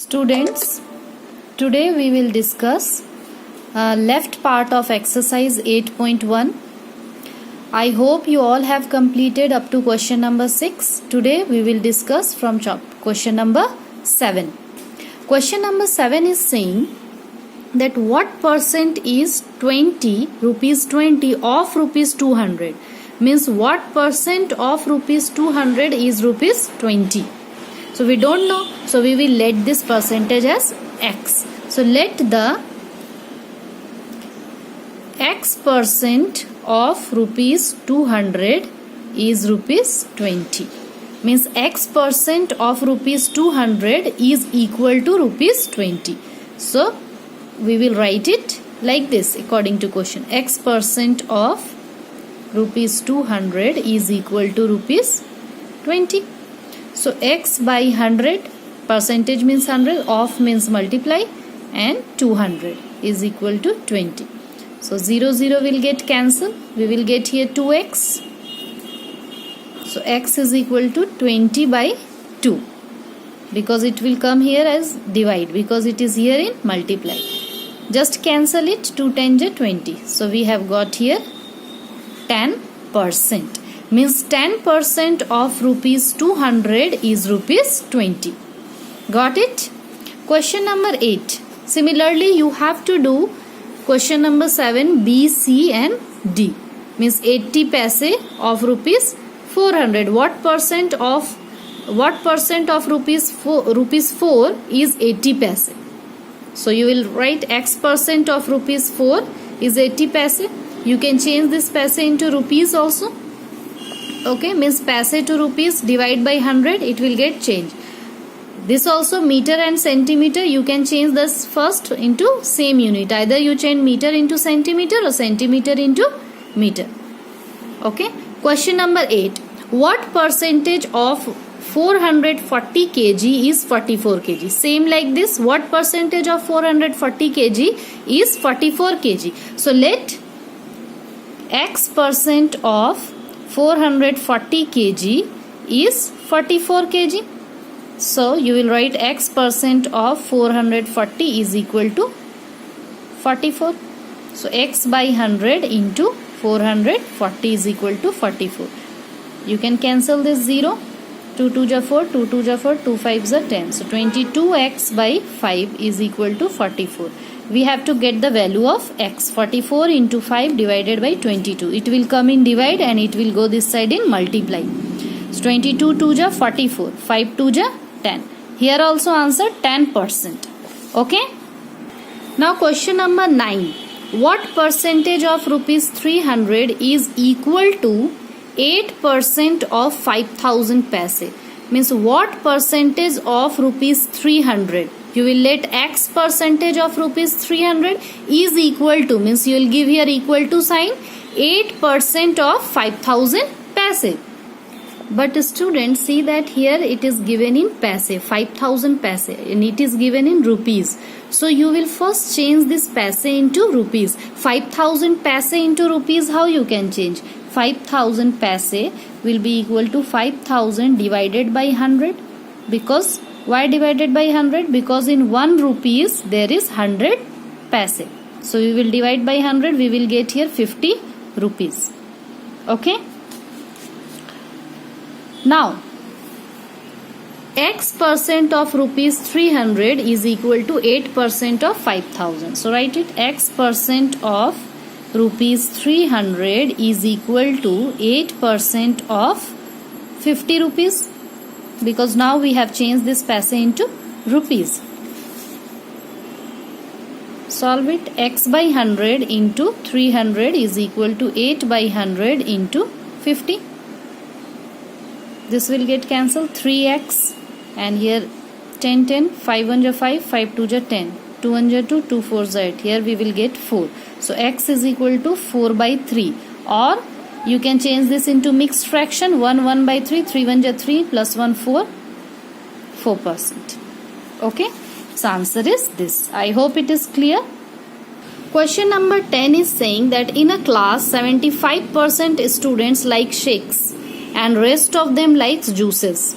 Students, today we will discuss left part of exercise 8.1. I hope you all have completed up to question number 6. Today we will discuss from question number 7. Question number 7 is saying that what percent is 20 rupees 20 of rupees 200, means what percent of rupees 200 is rupees 20. So we don't know, so we will let this percentage as x. So let the x percent of rupees 200 is rupees 20, means x percent of rupees 200 is equal to rupees 20. So we will write it like this according to question. X percent of rupees 200 is equal to rupees 20. So x by 100, percentage means 100, of means multiply, and 200 is equal to 20. So 0 0 will get cancelled. We will get here 2x. So x is equal to 20 by 2, because it will come here as divide, because it is here in multiply. Just cancel it. 2 10 is 20. So we have got here 10%. Means 10% of rupees 200 is rupees 20. Got it? Question number 8. Similarly, you have to do question number 7, B, C and D. Means 80 paise of rupees 400. What percent of rupees 4 is 80 paise? So you will write x percent of rupees 4 is 80 paise. You can change this paise into rupees also. Okay, means paise to rupees, divide by 100, it will get changed. This also meter and centimeter, you can change this first into same unit. Either you change meter into centimeter or centimeter into meter. Okay, question number 8. What percentage of 440 kg is 44 kg? Same like this. What percentage of 440 kg is 44 kg? So let x percent of 440 kg is 44 kg. So you will write x percent of 440 is equal to 44. So x by 100 into 440 is equal to 44. You can cancel this 0. 2 2 is 4, 2 2 is 4, 2 5 is 10. So 22x by 5 is equal to 44. We have to get the value of x. 44 into 5 divided by 22. It will come in divide and it will go this side in multiply. So 22 2 is 44. 5 2 is 10. Here also answer 10%. Okay. Now question number 9. What percentage of rupees 300 is equal to 8% of 5000 paise? Means what percentage of rupees 300? You will let x percentage of rupees 300 is equal to, means you will give here equal to sign, 8% of 5000 paise. But students, see that here it is given in paise, 5000 paise, and it is given in rupees. So you will first change this paise into rupees. 5000 paise into rupees, how you can change? 5000 paise will be equal to 5000 divided by 100. Because why divided by 100? Because in 1 rupees there is 100 paise. So we will divide by 100. We will get here 50 rupees. Okay. Now x percent of rupees 300 is equal to 8% of 5000. So write it. X percent of rupees 300 is equal to 8% of 50 rupees. Because now we have changed this paise into rupees. Solve it. X by 100 into 300 is equal to 8 by 100 into 50. This will get cancelled. 3x and here 10 10. 5 1 is 5, 5 2 is 10. 2 1 is 2, 2 4 is 8. Here we will get 4. So x is equal to 4 by 3. Or you can change this into mixed fraction. 1 1 by 3, 3 1 is 3, plus 1 4, 4%. Okay. So answer is this. I hope it is clear. Question number 10 is saying that in a class 75% students like shakes and rest of them likes juices.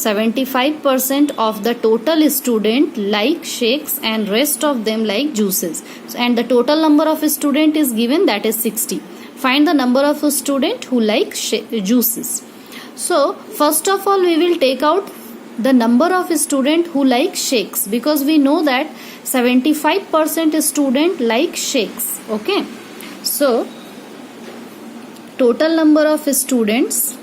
75% of the total student like shakes and rest of them like juices. And the total number of student is given, that is 60. Find the number of student who like juices. So first of all we will take out the number of student who like shakes, because we know that 75% student like shakes. Okay, so total number of students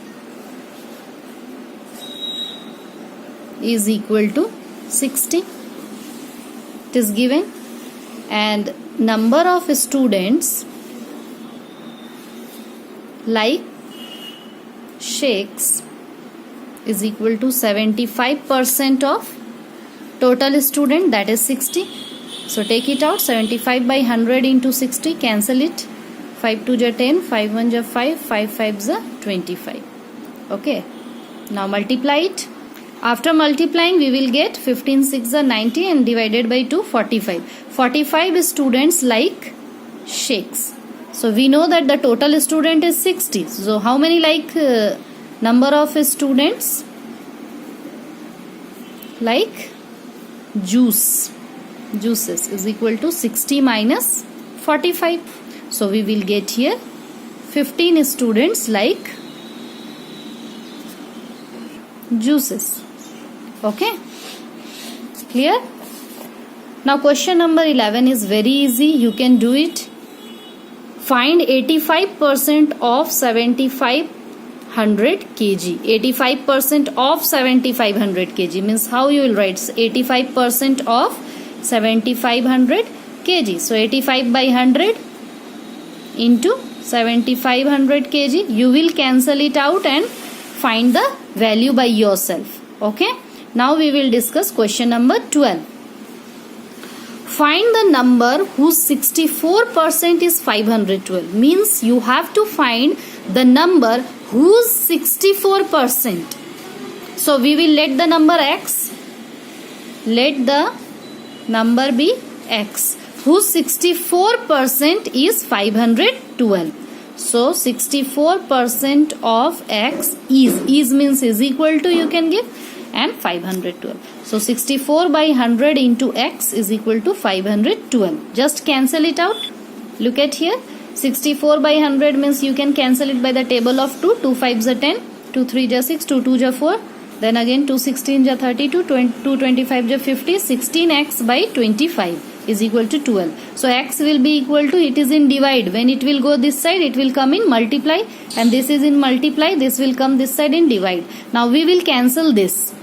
is equal to 60. It is given, and number of students like shakes is equal to 75% of total student, that is 60. So take it out. 75 by 100 into 60, cancel it. 5 2 ja 10, 5 1 ja 5, 5 5 ja 25. Okay, now multiply it. After multiplying we will get 15 6 ja 90 and divided by 2, 45. 45 students like shakes. So we know that the total student is 60. So how many like number of students like juices is equal to 60 minus 45. So we will get here 15 students like juices. Okay, clear? Now question number 11 is very easy, you can do it. Find 85% of 7500 kg. 85% of 7500 kg means how you will write 85% of 7500 kg. So 85 by 100 into 7500 kg. You will cancel it out and find the value by yourself. Okay. Now we will discuss question number 12. Find the number whose 64% is 512. Means you have to find the number whose 64%. So we will let the number x. Let the number be x. Whose 64% is 512. So 64% of x is means is equal to, you can give, and 512. So 64 by 100 into x is equal to 512. Just cancel it out. Look at here. 64 by 100 means you can cancel it by the table of 2. 2 5s are 10. 2 3s are 6. 2 2s are 4. Then again 2 16s are 32. 2 25s are 50. 16x by 25 is equal to 12. So x will be equal to, it is in divide. When it will go this side, it will come in multiply. And this is in multiply. This will come this side in divide. Now we will cancel this.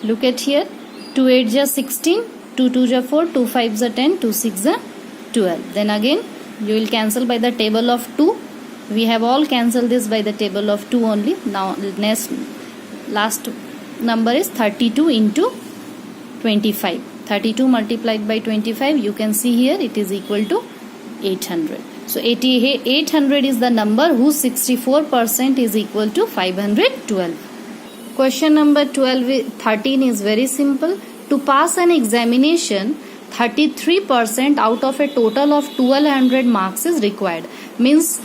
Look at here. 2 8s are 16. 2 2s are 4. 2 5s are 10. 2 6s are 12. Then again you will cancel by the table of 2. We have all cancelled this by the table of 2 only. Now last number is 32 into 25. 32 multiplied by 25, you can see here it is equal to 800. So 800 is the number whose 64% is equal to 512. Question number 13 is very simple. To pass an examination, 33% out of a total of 1200 marks is required. Means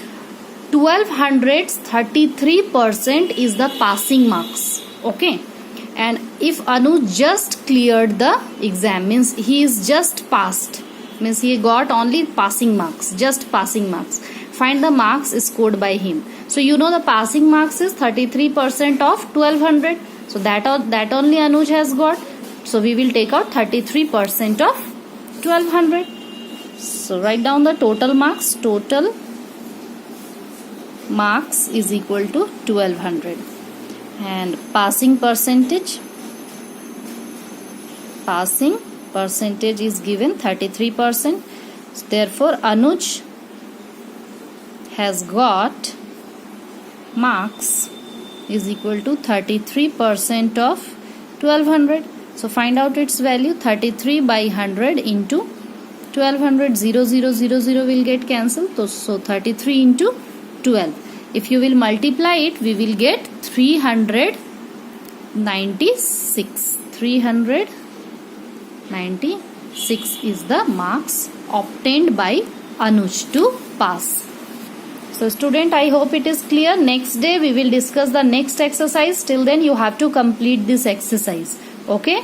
1200's 33% is the passing marks. Okay. And if Anuj just cleared the exam, means he is just passed, means he got only passing marks, just passing marks. Find the marks scored by him. So you know the passing marks is 33% of 1200. So that only Anuj has got. So we will take out 33% of 1200. So write down the total marks. Total marks is equal to 1200. And passing percentage is given 33%. Therefore Anuj has got marks is equal to 33% of 1200. So find out its value. 33 by 100 into 1200. 0 0 0 0 will get cancelled. So 33 into 12. If you will multiply it, we will get 396. 396 is the marks obtained by Anuj to pass. So student, I hope it is clear. Next day we will discuss the next exercise. Till then you have to complete this exercise. Okay.